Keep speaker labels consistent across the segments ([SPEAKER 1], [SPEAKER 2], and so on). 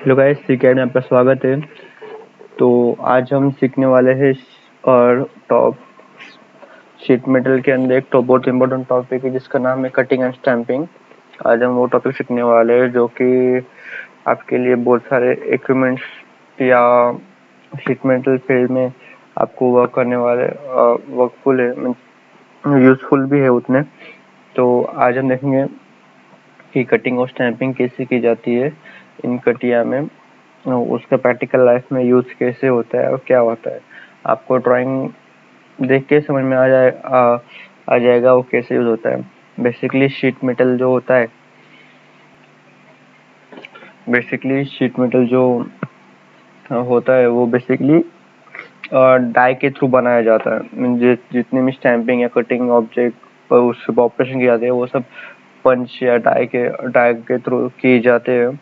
[SPEAKER 1] Hello guys, सीकेड में आपका स्वागत है। तो आज हम सीखने वाले हैं और टॉप शीट मेटल के अंदर एक तो बहुत इम्पोर्टेंट टॉपिक है जिसका नाम है कटिंग एंड स्टैंपिंग। आज हम वो टॉपिक सीखने वाले हैं जो कि आपके लिए बहुत सारे इक्विपमेंट्स या शीट मेटल फील्ड में आपको वर्क करने वाले वर्कफुल है, यूजफुल भी है उतने। तो आज हम देखेंगे कि कटिंग और स्टैंपिंग कैसे की जाती है इन कटिया में, उसका प्रैक्टिकल लाइफ में यूज कैसे होता है और क्या होता है। आपको ड्राइंग देख के समझ में आ जाएगा वो कैसे यूज होता है। बेसिकली शीट मेटल जो होता है वो बेसिकली डाई के थ्रू बनाया जाता है। जितनी भी स्टैंपिंग या कटिंग ऑब्जेक्ट उस ऑपरेशन किए जाते हैं वो सब पंच या डाई के थ्रू किए जाते हैं।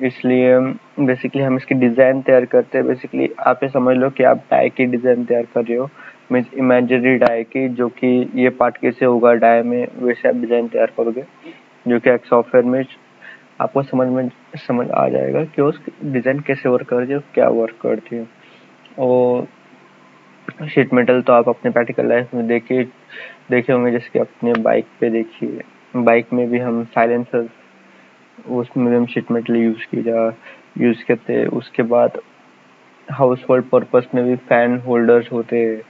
[SPEAKER 1] इसलिए बेसिकली हम इसकी डिज़ाइन तैयार करते हैं। बेसिकली आप ये समझ लो कि आप डाई की डिज़ाइन तैयार कर रहे हो, मीन्स इमेजिनरी डाई की, जो कि ये पार्ट कैसे होगा डाई में, वैसे आप डिज़ाइन तैयार करोगे, जो कि एक सॉफ्टवेयर में आपको समझ आ जाएगा कि उसकी डिज़ाइन कैसे वर्क करती है, क्या वर्क करती है। और शीट मेटल तो आप अपने प्रैक्टिकल लाइफ में देखे होंगे, जैसे कि अपने बाइक पे देखिए, बाइक में भी हम साइलेंसर, उसमें भी हम शीट मेटल यूज़ करते हैं। उसके बाद हाउस होल्ड पर्पस में भी फैन होल्डर्स होते हैं।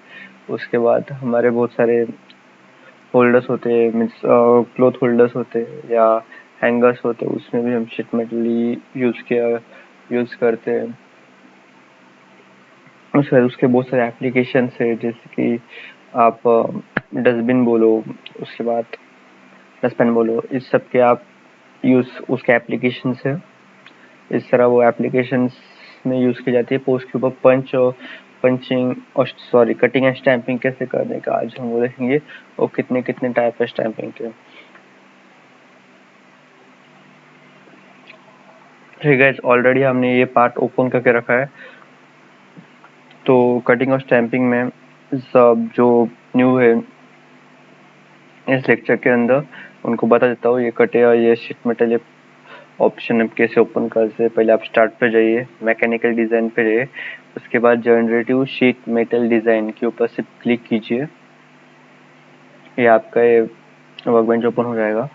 [SPEAKER 1] उसके बाद हमारे बहुत सारे होल्डर्स होते हैं, मीन्स क्लॉथ होल्डर्स होते हैं या हैंगर्स होते हैं, उसमें भी हम शीट मेटल यूज़ करते हैं। उसके बहुत सारे एप्लीकेशंस है, जैसे कि आप डस्टबिन बोलो, उसके बाद डस्टबिन बोलो, इस सब के आप उसके एप्लीकेशंस है। इस तरह वो एप्लीकेशंस में यूज़ की जाती है। पोस्ट के ऊपर कटिंग एंड स्टैंपिंग कैसे करने का आज हम वो देखेंगे, और कितने कितने टाइप है स्टैंपिंग के। ठीक है, ऑलरेडी हमने ये पार्ट ओपन करके रखा है। तो कटिंग और स्टैंपिंग में सब जो न्यू है इस लेक्चर के अंदर उनको बता देता हूँ। ये कटे और ये शीट मेटल ऑप्शन आप कैसे ओपन कर सकते। पहले आप स्टार्ट पे जाइए, मैकेनिकल डिज़ाइन पे जाइए, उसके बाद जनरेटिव शीट मेटल डिज़ाइन के ऊपर से क्लिक कीजिए। ये आपका ये वर्कबेंच ओपन हो जाएगा।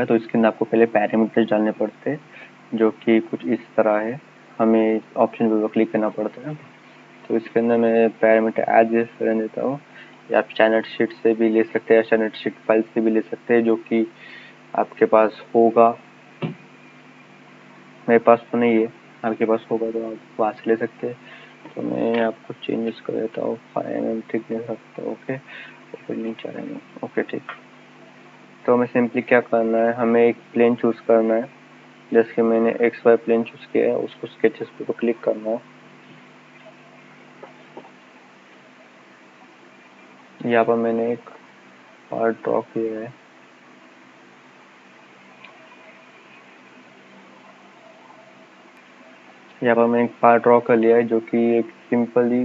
[SPEAKER 1] तो इसके अंदर आपको पहले पैरामीटर्स डालने पड़ते हैं, जो कि कुछ इस तरह है। हमें ऑप्शन पे क्लिक करना पड़ता है। तो इसके अंदर मैं पैरामीटर एज रहने देता हूँ, या आप स्टैंडर्ड शीट से भी ले सकते हैं, स्टैंडर्ड शीट फाइल से भी ले सकते हैं, जो कि आपके पास होगा। मेरे पास तो नहीं है, आपके पास होगा तो आप वहाँ से ले सकते हैं। तो मैं आपको चेंजेस कर देता हूँ, 5 mm थिकनेस रखता हूँ। Okay, opening 4 mm। ओके, ठीक। तो हमें सिंपली क्या करना है, हमें एक प्लेन चूज़ करना है। जैसे कि मैंने XY प्लेन चूज़ किया है, उसको स्केचेस पे क्लिक करना है। यहाँ पर मैंने एक पार्ट ड्रॉ किया है। यहाँ पर मैंने एक पार्ट ड्रॉ कर लिया है, जो कि एक सिंपली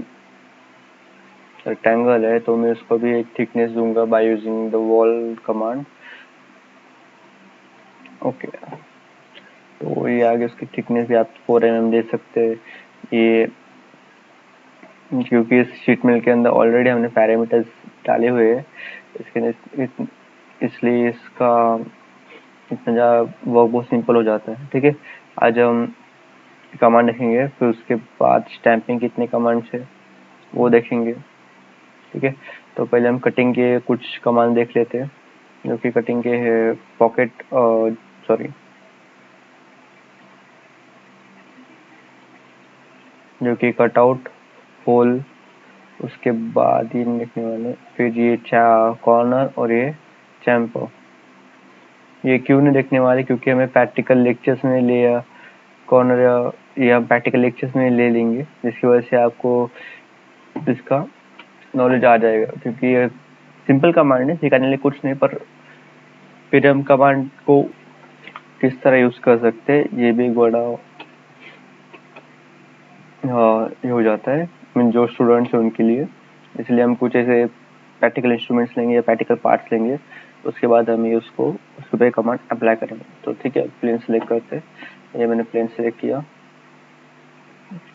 [SPEAKER 1] रेक्टेंगल है। तो मैं उसको भी एक थिकनेस दूंगा by using the wall command. Okay, तो ये आगे उसकी थिकनेस भी आप 4 mm दे सकते हैं। ये क्योंकि इस शीट मेटल के अंदर ऑलरेडी हमने पैरामीटर्स डाले हुए हैं, इसलिए इसका इतना ज़्यादा वर्क बहुत सिंपल हो जाता है। ठीक है, आज हम कमांड देखेंगे, फिर उसके बाद स्टैंपिंग कितने कमांड्स है वो देखेंगे। ठीक है, तो पहले हम कटिंग के कुछ कमांड देख लेते हैं, जो कि कटिंग के है पॉकेट जो कि कटआउट, होल, उसके बाद ये लिखने वाले, फिर ये कॉर्नर और ये चैम्पर। ये क्यों नहीं देखने वाले, क्योंकि हमें प्रैक्टिकल लेक्चर्स में लिया कॉर्नर या प्रैक्टिकल लेक्चर्स में ले लेंगे, जिसकी वजह से आपको इसका नॉलेज आ जाएगा। क्योंकि ये सिंपल कमांड है, सिखाने लिए कुछ नहीं, पर फिर हम कमांड को किस तरह यूज कर सकते हैं ये भी बड़ा ये हो जाता है, जो स्टूडेंट्स हैं उनके लिए। इसलिए हम कुछ ऐसे प्रैक्टिकल इंस्ट्रूमेंट्स लेंगे या प्रैक्टिकल पार्ट्स लेंगे, उसके बाद हम ये उसको उसके पे कमांड अप्लाई करेंगे। तो ठीक है, प्लेन सेलेक्ट करते हैं। ये मैंने प्लेन सेलेक्ट किया,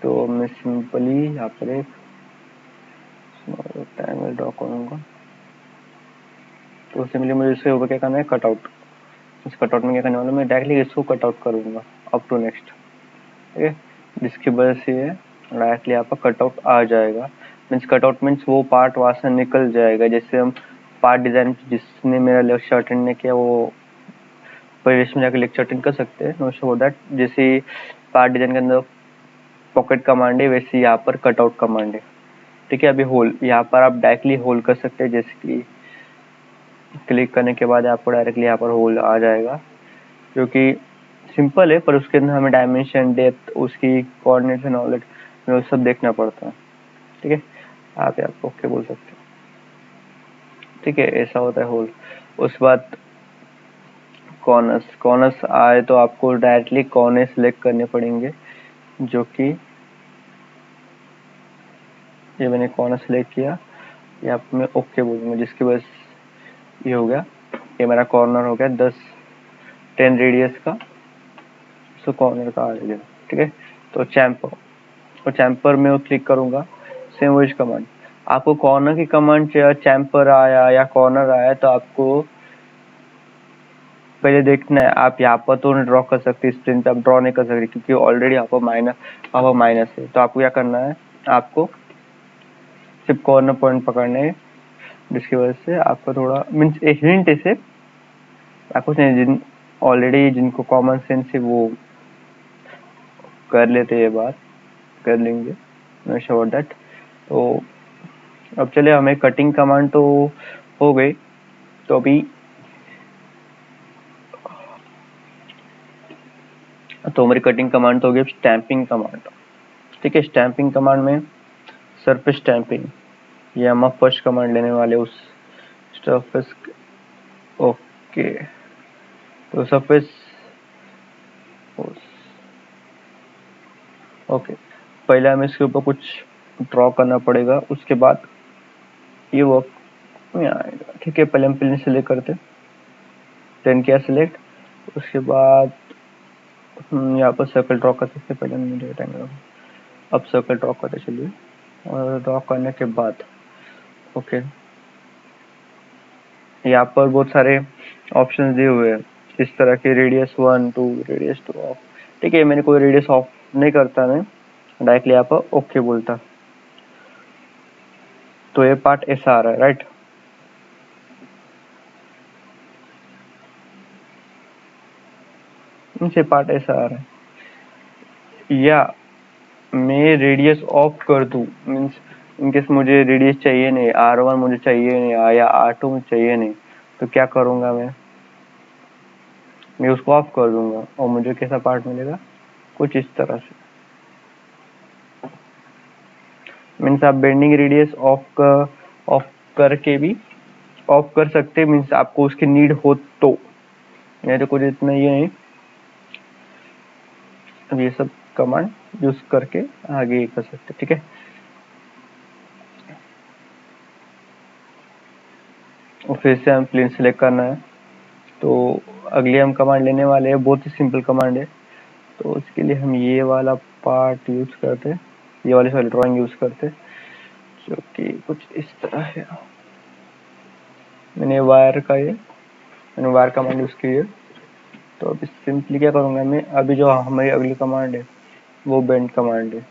[SPEAKER 1] तो मैं सिंपली यहाँ पर एक ट्रायंगल ड्रॉ करूँगा। तो सिंपली मुझे इसके ऊपर क्या करना है, कटआउट। इस कटआउट में क्या करने वाला, मैं डायरेक्टली इसको कटआउट करूँगा अप टू नेक्स्ट, ठीक है। जिसकी वजह से डायरेक्टली यहाँ पर कटआउट आ जाएगा। मीन्स कटआउट मीन्स वो पार्ट वहाँ से निकल जाएगा। जैसे हम पार्ट डिज़ाइन जिसने मेरा लेक्चर अटेंड नहीं किया वो प्लेलिस्ट में जाकर लेक्चर अटेंड कर सकते हैं, नो शो दैट। जैसे पार्ट डिज़ाइन के अंदर पॉकेट कमांड है, वैसे यहाँ पर कटआउट कमांड है, ठीक है। अभी होल, यहाँ पर आप डायरेक्टली होल कर सकते हैं। जैसे कि क्लिक करने के बाद आपको डायरेक्टली यहाँ पर होल आ जाएगा, जो कि सिंपल है, पर उसके अंदर हमें डायमेंशन, डेप्थ, उसकी कोऑर्डिनेट्स एंड ऑल वो सब देखना पड़ता है, ठीक है। आप ओके बोल सकते हैं, ठीक है। ऐसा होता है होल। उसके बाद कॉर्नर्स आए तो आपको डायरेक्टली कॉर्नर सेलेक्ट करने पड़ेंगे, जो कि ये मैंने कॉर्नर सेलेक्ट किया। यहाँ पर मैं ओके बोलूँगा, जिसकी वजह से ये हो गया, ये मेरा कॉर्नर हो गया 10 रेडियस का, सो कॉर्नर का आ गया, ठीक है। तो चैम्पर, और चैम्पर में वो क्लिक करूँगा, सेम वही कमांड। आपको कॉर्नर की कमांड चाहिए, चैम्पर आया या कॉर्नर आया, तो आपको पहले देखना है। आप यहाँ पर तो ड्रॉ कर सकते, इस प्लेन पे आप ड्रॉ नहीं कर सकते क्योंकि ऑलरेडी यहाँ पर माइनस है। तो आपको क्या करना है, आपको सिर्फ कॉर्नर पॉइंट पकड़ने हैं, जिसकी वजह से आपको थोड़ा मीन्स एक हिंट इसे आपको नहीं, ऑलरेडी जिनको कॉमन सेंस है वो कर लेते हैं, ये बात कर लेंगे, नो श्योर दैट। तो अब चले, हमें कटिंग कमांड तो हो गई। तो अभी तो हमारी कटिंग कमांड तो हो गई, स्टैंपिंग कमांड, ठीक है। स्टैंपिंग कमांड में सरफेस स्टैंपिंग, ये हम फर्स्ट कमांड लेने वाले उस सरफेस, ओके। तो सरफेस, ओके, पहले हमें इसके ऊपर कुछ ड्रॉ करना पड़ेगा, उसके बाद ये वर्क में आएगा, ठीक है। पहले हम प्लेन सेलेक्ट करते, प्लेन किया सिलेक्ट, उसके बाद यहाँ पर सर्कल ड्रॉ कर सकते। पहले हम रेक्टेंगल, अब सर्कल ड्रॉ करते चलिए, और ड्रॉ करने के बाद ओके, यहाँ पर बहुत सारे ऑप्शंस दिए हुए हैं इस तरह के, रेडियस 1 2, रेडियस 2 ऑफ, ठीक है। मैंने कोई रेडियस ऑफ नहीं करता, मैं डायरेक्टली यहाँ पर ओके बोलता। तो ये पार्ट ऐसा आ रहा है, राइट। ये पार्ट ऐसा आ रहा है, या मैं रेडियस ऑफ कर दूं, मीन्स इनकेस मुझे रेडियस चाहिए नहीं, R1 मुझे चाहिए नहीं, या R2 मुझे चाहिए नहीं, तो क्या करूंगा मैं उसको ऑफ कर दूंगा, और मुझे कैसा पार्ट मिलेगा, कुछ इस तरह से। मीन्स आप बेंडिंग रेडियस ऑफ करके भी ऑफ कर सकते हैं, मीन्स आपको उसकी नीड हो तो, नहीं तो कुछ इतना ये नहीं। अब ये सब कमांड यूज करके आगे कर सकते, ठीक है। और फिर से हम प्लेन सेलेक्ट करना है। तो अगली हम कमांड लेने वाले हैं, बहुत ही सिंपल कमांड है। तो उसके लिए हम ये वाला पार्ट यूज करते, ये वाली सारी ड्राइंग यूज करते, जो कि कुछ इस तरह है। मैंने वायर कमांड यूज की है। तो अभी सिंपली क्या करूँगा मैं, अभी जो हमारी अगली कमांड है वो बेंड कमांड है।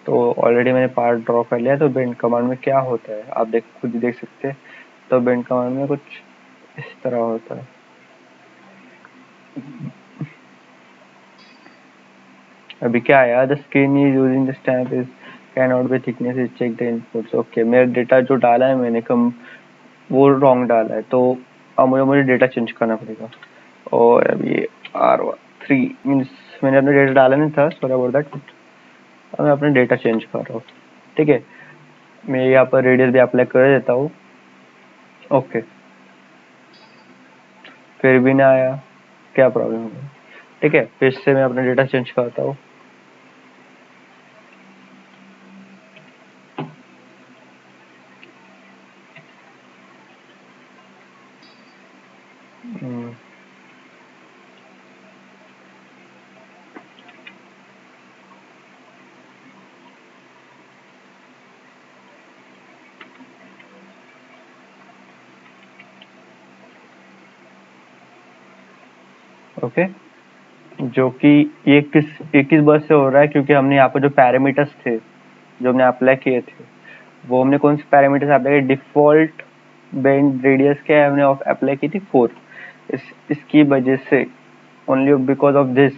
[SPEAKER 1] तो ऑलरेडी मैंने पार्ट ड्रॉ कर लिया, तो बेंड कमांड में क्या होता है आप खुद ही देख सकते हैं। तो बेंड कमांड में कुछ इस तरह होता है। अभी क्या आया, the screen is using the stamp is can not be thickness is check the inputs, okay. मेरा डेटा जो डाला है मैंने वो रॉन्ग डाला है, तो अब मुझे डेटा चेंज करना पड़ेगा। और अभी R3 मीन्स मैंने अपना डेटा डाला नहीं था, सॉरी अबाउट दैट। अब मैं अपना डेटा चेंज कर रहा हूँ, ठीक है। मैं यहाँ पर रेडियस भी अप्लाई कर देता हूँ, ओके। फिर भी ना आया, क्या प्रॉब्लम होगा, ठीक है। फिर से मैं अपना डेटा चेंज करता हूँ, ओके, जो कि ये किस बस से हो रहा है, क्योंकि हमने यहाँ पर जो पैरामीटर्स थे जो हमने अप्लाई किए थे, वो हमने कौन से पैरामीटर्स अप्लाई किए, डिफॉल्ट बेंड रेडियस क्या हमने अप्लाई की थी 4। इसकी वजह से ओनली बिकॉज ऑफ दिस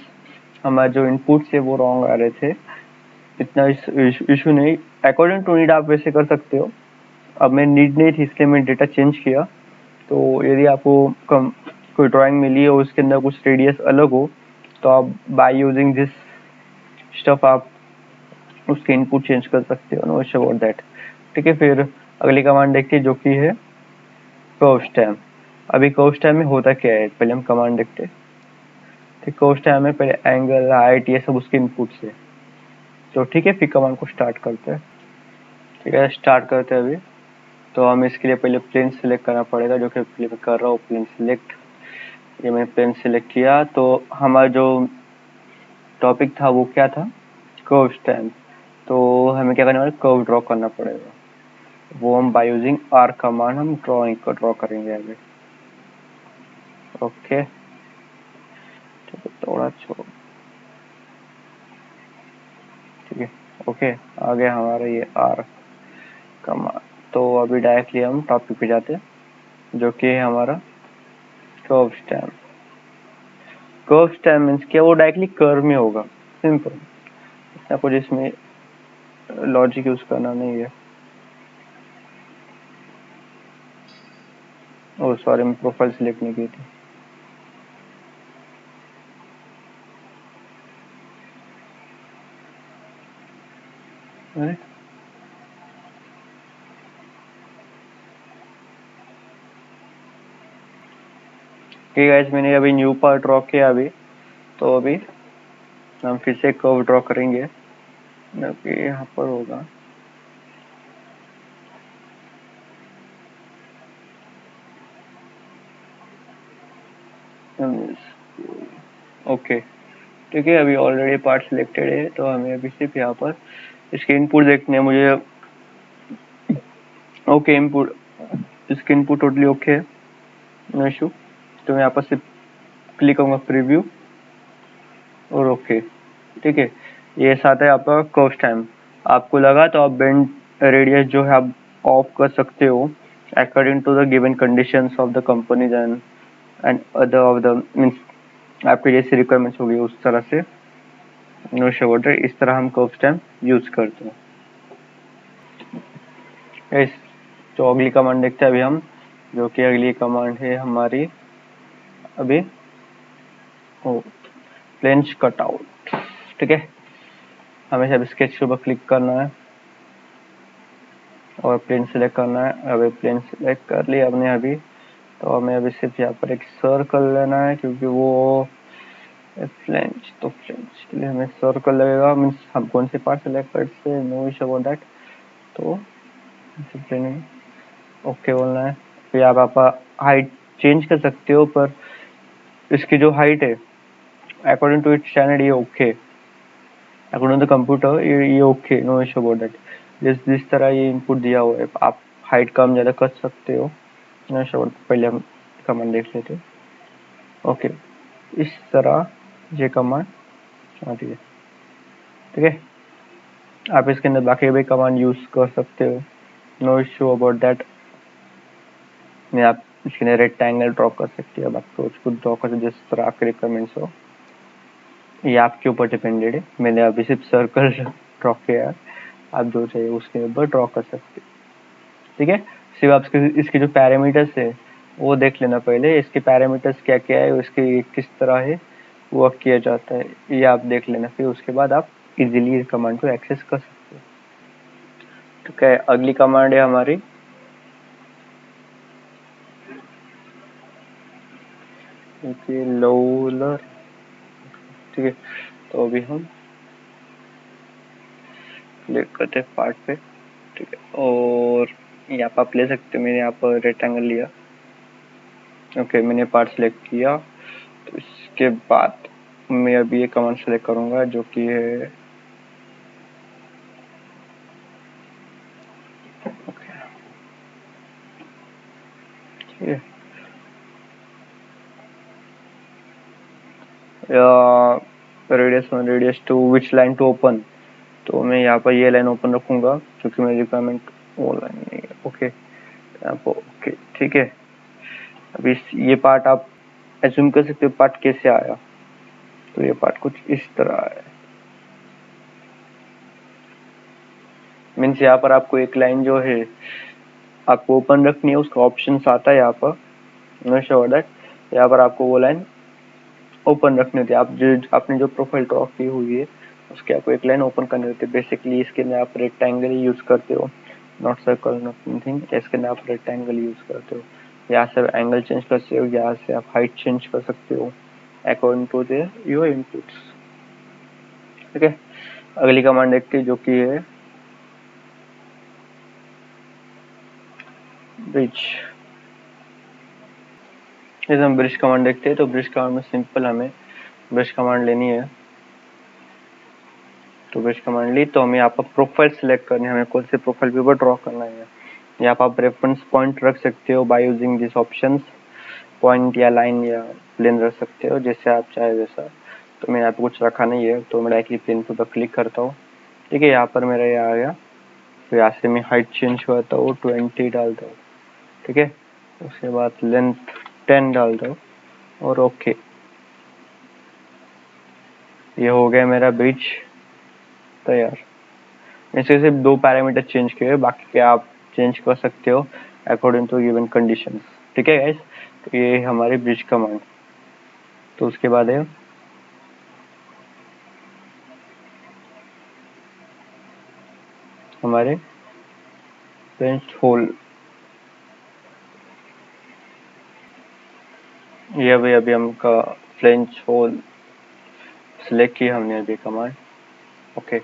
[SPEAKER 1] हमारे जो इनपुट्स है वो रॉन्ग आ रहे थे। इतना इशू नहीं, अकॉर्डिंग टू नीड आप वैसे कर सकते हो। अब मैं नीड नहीं थी इसलिए मैं डेटा चेंज किया। तो यदि आपको कोई ड्राइंग मिली है और उसके अंदर कुछ रेडियस अलग हो तो आप बाय यूजिंग दिस स्टफ आप उसके इनपुट चेंज कर सकते हो, नो इशू अबाउट दैट। ठीक है, फिर अगली कमांड देखते हैं जो कि है कर्व स्टैम्प। अभी कर्व स्टैम्प में होता क्या है, पहले हम कमांड देखते हैं। कर्व स्टैम्प में पहले एंगल, हाइट, ये सब उसके इनपुट से। तो ठीक है, फिर कमांड को स्टार्ट करते हैं। ठीक है, स्टार्ट करते हैं अभी। तो हम इसके लिए पहले प्लेन सिलेक्ट करना पड़ेगा, जो कि मैं कर रहा हूँ। प्लेन सिलेक्ट, ये मैंने प्लेन सिलेक्ट किया। तो हमारा जो टॉपिक था वो क्या था, कर्व स्टैम्प। तो हमें क्या करना पड़ेगा, कर्व ड्रॉ करना पड़ेगा। वो हम बाय यूजिंग आर कमांड हम ड्रॉइंग को ड्रॉ करेंगे अभी। ओके, ठीक है, थोड़ा छोड़, ठीक है। ओके, आ गया हमारा ये आर कमांड। तो अभी डायरेक्टली हम टॉपिक पे जाते हैं, जो कि है हमारा curve stamp. Curve stamp means क्या, वो डायरेक्टली कर्व में होगा, सिंपल। इतना कुछ इसमें लॉजिक यूज करना नहीं है। ओह सॉरी, मैं प्रोफाइल सिलेक्ट नहीं की थी। अरे ठीक है, मैंने अभी न्यू पार्ट ड्रॉ किया अभी। तो अभी हम फिर से कर्व ड्रॉ करेंगे, जो कि यहाँ पर होगा। ओके, ठीक है, अभी ऑलरेडी पार्ट सिलेक्टेड है। तो हमें अभी सिर्फ यहाँ पर इसके इनपुट देखने हैं मुझे। ओके, इनपुट, इसके इनपुट टोटली ओके है, नो इशू। तो मैं यहाँ पर सिर्फ क्लिक करूँगा प्रीव्यू और ओके। ठीक है, ये साथ है आपका कर्व स्टैम्प। आपको लगा तो आप बेंड रेडियस जो है आप ऑफ कर सकते हो according to the given conditions of the companies and other of the means आपके जैसे रिक्वायरमेंट्स होगी उस तरह से। नो शोर, इस तरह हम कर्व स्टैम्प यूज करते हैं। इस तो अगली कमांड देखते हैं अभी हम, जो कि अगली कमांड है हमारी अभी प्लेन्स कटआउट। ठीक है, हमें सब स्केच के ऊपर क्लिक करना है और प्लेन सिलेक्ट करना है। अभी प्लेन सिलेक्ट कर लिया हमने अभी। तो हमें अभी सिर्फ यहाँ पर एक सर्कल लेना है, क्योंकि वो फ्लेंच, तो फ्लेंच के लिए हमें सर्कल लगेगा। मीन्स हम कौन से पार्ट सेलेक्ट करते हैं, नो इशू अबाउट दैट। तो प्लेन ओके बोलना है। फिर आप हाइट चेंज कर सकते हो, पर इसकी जो हाइट है अकॉर्डिंग टू इट्स स्टैंडर्ड ये okay, according to the computer ये okay, no issue about that. जिस तरह ये इनपुट दिया हुआ है आप हाइट कम ज़्यादा कर सकते हो, नो इशू अबाउट। पहले हम कमांड देख लेते हैं। ओके, इस तरह ये कमांड आती है। ठीक है, आप इसके अंदर बाकी भी कमांड यूज कर सकते हो, नो इशू अबाउट दैट। मैं आप इसके अंदर रेक्टेंगल ड्रॉ कर सकते हो, आपको उसको ड्रॉ कर जिस तरह आपके रिक्वायरमेंट्स हो, ये आपके ऊपर डिपेंडेड है। मैंने अभी सिर्फ सर्कल ड्रॉ किया है, आप जो चाहिए उसके ऊपर ड्रॉ कर सकते हो। ठीक है, सिर्फ आप इसके जो पैरामीटर्स है वो देख लेना पहले, इसके पैरामीटर्स क्या क्या है, उसके किस तरह है वर्क किया जाता है, ये आप देख लेना। फिर उसके बाद आप इजीली इस कमांड को एक्सेस कर सकते हो। ठीक है, अगली कमांड है हमारी लोलर। ठीक है, तो अभी हम क्लिक करते हैं पार्ट पे। ठीक है, और यहाँ पर आप ले सकते हो। मैंने यहाँ पर रेक्टेंगल लिया। ओके, मैंने पार्ट सेलेक्ट किया। तो इसके बाद मैं अभी ये कमांड सेलेक्ट करूँगा, जो कि है ठीक है, radius 1 radius 2 which line to open, तो मैं यहाँ पर ये लाइन ओपन रखूंगा क्योंकि मेरी रिक्वायरमेंट वो लाइन नहीं है। ओके, यहाँ पर ओके, ठीक है। अभी ये पार्ट आप एज्यूम कर सकते हो पार्ट कैसे आया, तो ये पार्ट कुछ इस तरह है। मीन्स यहाँ पर आपको एक लाइन जो है आपको ओपन रखनी है, उसका ऑप्शन आता है यहाँ पर, नो श्योर दैट यहाँ पर आपको वो लाइन ओपन रखनी होती है। आप जो आपने जो प्रोफाइल ड्रॉ की हुई है उसके आपको एक लाइन ओपन करनी होती है। बेसिकली इसके अंदर आप रेक्टेंगल ही यूज करते हो, नॉट सर्कल नॉट एनीथिंग। इसके अंदर आप रेक्टेंगल यूज करते हो। यहाँ से एंगल चेंज कर सकते हो, यहाँ से आप हाइट चेंज कर सकते हो अकॉर्डिंग टू योर इनपुट्स। ठीक है, अगली कमांड देखते हैं जो कि है ब्रिज। जैसे हम ब्रिज कमांड देखते हैं तो ब्रिज कमांड में सिंपल हमें ब्रिज कमांड लेनी है। तो ब्रिज कमांड ली तो हमें यहाँ पर प्रोफाइल सिलेक्ट करनी है, हमें कौन से प्रोफाइल पेपर ड्रॉ करना है। यहाँ पर आप रेफरेंस पॉइंट रख सकते हो by using this options, point या लाइन या प्लेन रख सकते हो जैसे आप चाहे वैसा। तो मैं यहाँ पे कुछ रखा नहीं है तो मैं डायरेक्टली प्लेन पे क्लिक करता हूँ। ठीक है, यहाँ पर मेरा ये आ गया। तो यहाँ से मैं हाइट चेंज करता हूँ, 20 डालता हूँ। ठीक है, उसके बाद लेंथ 10 डालता हूँ और ओके। ये हो गया मेरा ब्रिज तैयार। इससे सिर्फ 2 पैरामीटर चेंज किए, बाकी के आप चेंज कर सकते हो अकॉर्डिंग टू गिवन कंडीशंस। ठीक है गाइस, तो ये हमारी ब्रिज कमांड। तो उसके बाद है हमारे फ्लेंच होल। ये अभी हमका फ्लेंच होल सिलेक्ट किया हमने अभी कमांड। ओके,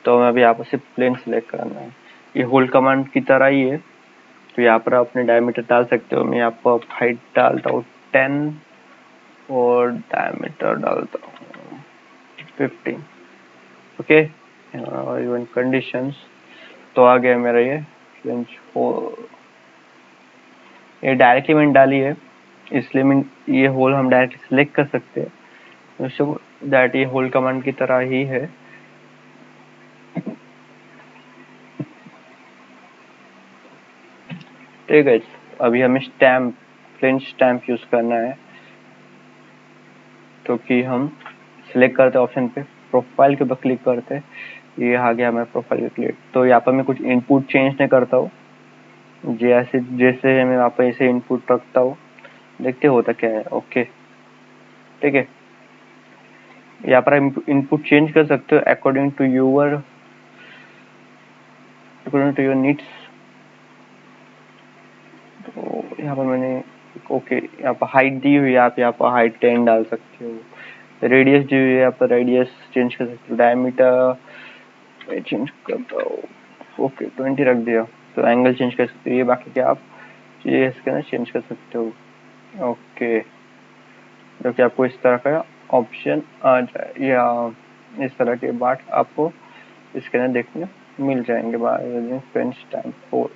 [SPEAKER 1] तो हमें अभी यहाँ पर सिर्फ प्लेन सिलेक्ट करना है। ये होल कमांड की तरह ही है। तो यहाँ पर अपने डायमीटर डाल सकते हो। मैं यहाँ पर हाइट डालता हूँ 10 और डायमीटर डालता हूँ 15। Okay, even conditions. तो आ गया मेरा ये फ्लेंच होल। ये डायरेक्टली मैंने डाली है इसलिए मैं ये होल हम डायरेक्टली सिलेक्ट कर सकते हैं। सो दैट ये होल कमांड की तरह ही है। ठीक है, अभी हमें स्टैम्प फ्लेंच स्टैम्प यूज करना है। तो कि हम सिलेक्ट करते ऑप्शन पे, प्रोफाइल के ऊपर क्लिक करते, ये आ गया हमारे प्रोफाइल पे क्लिक। तो यहाँ पर मैं कुछ इनपुट चेंज नहीं करता हूँ, जैसे जैसे मैं यहाँ पर ऐसे इनपुट रखता हूँ, देखते होता क्या है। ओके, ठीक है, यहाँ पर इनपुट चेंज कर सकते हो अकॉर्डिंग टू योर नीड्स। तो यहाँ पर मैंने ओके, यहाँ पर हाइट दी हुई है, आप यहाँ पर हाइट 10 डाल सकते हो। रेडियस दी हुई है, यहाँ पर रेडियस चेंज कर सकते हो। डायमीटर चेंज करता हूँ, ओके 20 रख दिया। तो एंगल चेंज कर सकते हो, ये बाकी क्या आप ये इसके अंदर चेंज कर सकते हो। ओके, जो कि आपको इस तरह का ऑप्शन आ जाए, या इस तरह के बात आपको इसके अंदर देखने मिल जाएंगे बाय यूजिंग फ्रेंच स्टैम्प 4।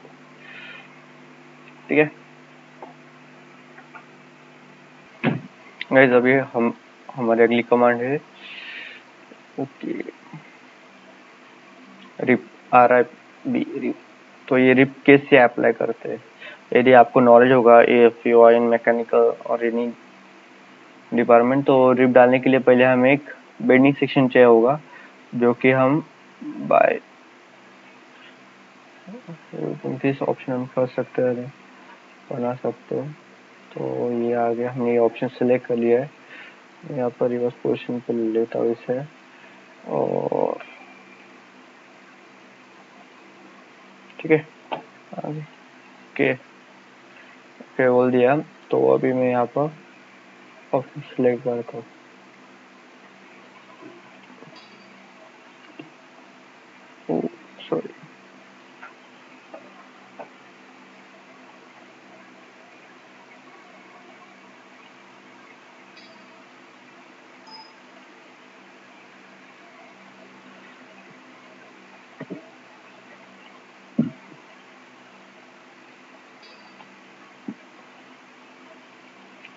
[SPEAKER 1] ठीक है गाइस, अभी हम हमारी अगली कमांड है ओके रिप, RIP रिप। तो ये रिप कैसे अप्लाई करते हैं, यदि आपको नॉलेज होगा if you are in mechanical और एनी डिपार्टमेंट, तो रिप डालने के लिए पहले हमें एक बेंडिंग सेक्शन चाहिए होगा जो कि हम बाय दिस ऑप्शन हम कर सकते हैं, बना सकते हैं। तो ये आ गया, हमने ये ऑप्शन सेलेक्ट कर लिया है। यहाँ पर रिवर्स पोजिशन पे लेता हूँ इसे और ठीक है आगे ओके ओके बोल दिया। तो अभी मैं यहाँ पर ऑप्शन सेलेक्ट करता हूँ, सॉरी।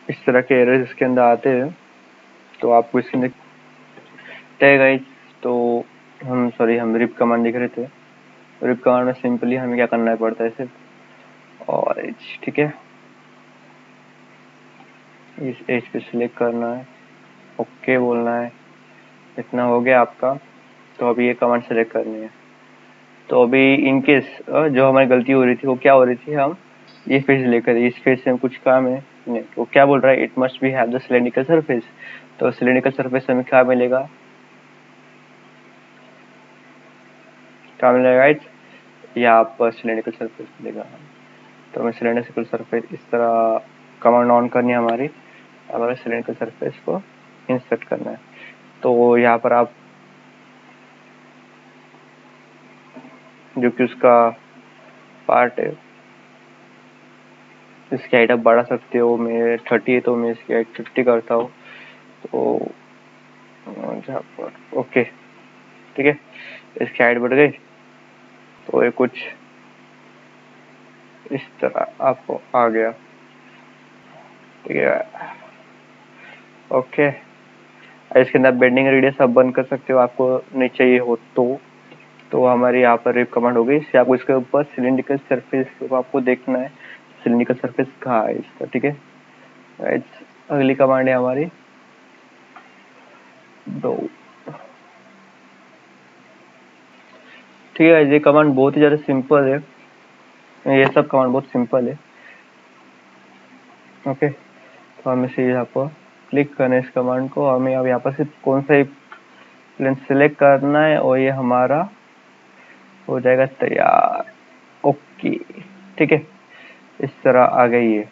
[SPEAKER 1] इस तरह के एरर्स इसके अंदर आते हैं। तो आपको इसके अंदर गाइस, तो हम रिप कमांड लिख रहे थे। रिप कमांड में सिंपली हमें क्या करना पड़ता है, सिर्फ और एच, ठीक है, इस एज पे सिलेक्ट करना है, ओके बोलना है, इतना हो गया आपका। तो अभी ये कमांड सेलेक्ट करनी है। तो अभी इनकेस जो हमारी गलती हो रही थी वो क्या हो रही थी, हम ये फेस लेकर, इस फेस से हम कुछ काम है नहीं, वो क्या बोल रहा है, it must be have the cylindrical surface. तो सिलेंड्रिकल सरफेस हमें क्या मिलेगा, यहाँ पर सिलेंड्रिकल सरफेस मिलेगा। तो हमें सिलेंड्रिकल सरफेस इस तरह कमांड ऑन करनी है हमारी, हमारे सिलेंड्रिकल सरफेस को इंसर्ट करना है। तो यहाँ पर आप जो कि उसका पार्ट है, इसकी हाइट आप बढ़ा सकते हो। मैं 30 है तो मैं इसकी हाइट 50 करता हूँ। तो जहाँ पर ओके, ठीक है, इसकी हाइट बढ़ गई। तो ये कुछ इस तरह आपको आ गया, ठीक है, ओके। इसके अंदर बेंडिंग रेडियस आप बंद कर सकते हो, आपको नहीं चाहिए हो तो हमारी यहाँ पर रिप कमांड हो गई। इससे आपको इसके ऊपर सिलिंड्रिकल सरफेस को आपको देखना है, सिलिंड्रिकल सरफेस कहाँ है इसका, ठीक है। अगली कमांड है हमारी दो, ठीक है। ये कमांड बहुत ही ज़्यादा सिंपल है, ये सब कमांड बहुत सिंपल है, ओके। तो हमें से यहाँ पर क्लिक करना है इस कमांड को, हमें अब यहाँ पर सिर्फ कौन सा ही प्लेन सिलेक्ट करना है और ये हमारा हो जाएगा तैयार, ओके, ठीक है। इस तरह आ गई है।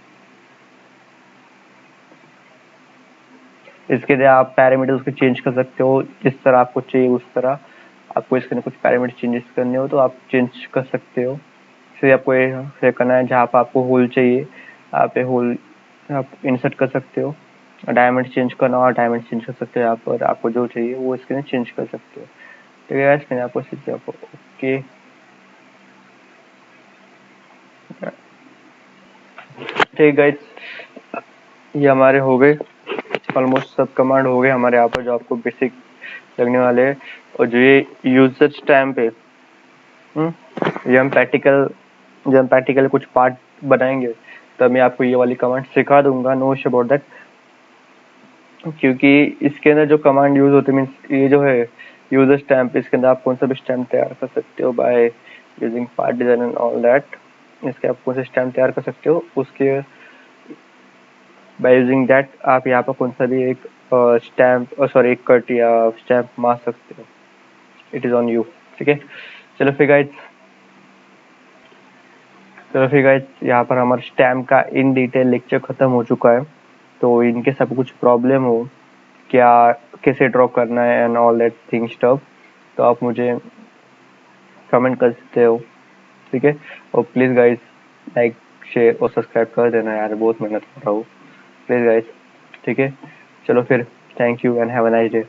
[SPEAKER 1] इसके लिए आप पैरामीटर्स को चेंज कर सकते हो, जिस तरह आपको चाहिए उस तरह। आपको इसके अंदर कुछ पैरामीटर चेंजेस करने हो तो आप चेंज कर सकते हो। फिर आपको ये करना है, जहाँ पर आपको होल चाहिए आप ये होल आप इंसर्ट कर सकते हो। डायमंड चेंज करना हो डायमंड चेंज कर सकते हो, यहाँ पर आपको जो चाहिए वो इसके अंदर चेंज कर सकते हो, ठीक है। इसके अंदर आपको सीधे आपको ओके, ठीक गाइस, ये हमारे हो गए ऑलमोस्ट सब कमांड हो गए हमारे यहाँ पर जो आपको बेसिक लगने वाले हैं। और जो ये यूजर स्टैम्प है, ये हम प्रैक्टिकल कुछ पार्ट बनाएंगे तब मैं आपको ये वाली कमांड सिखा दूंगा, नो इश्यू अबाउट दैट। क्योंकि इसके अंदर जो कमांड यूज होते मीन्स ये जो है यूजर स्टैम्प, इसके अंदर आप कौन सा भी स्टैम्प तैयार कर सकते हो by using part design and all that. इसके आप कौन सा स्टैम्प तैयार कर सकते हो, उसके बाय यूजिंग दैट आप यहाँ पर कौन सा भी एक स्टैम्प एक कट या स्टैम्प मार सकते हो, इट इज ऑन यू, ठीक है। चलो फिर गाइस यहाँ पर हमारा स्टैम्प का इन डिटेल लेक्चर खत्म हो चुका है। तो इनके सब कुछ प्रॉब्लम हो क्या, कैसे ड्रॉ करना है and all that thing stuff, तो आप मुझे कमेंट कर सकते हो, ठीक है। और प्लीज़ गाइस लाइक शेयर और सब्सक्राइब कर देना यार, बहुत मेहनत कर रहा हूँ, प्लीज़ गाइस, ठीक है। चलो फिर, thank you and have a nice day.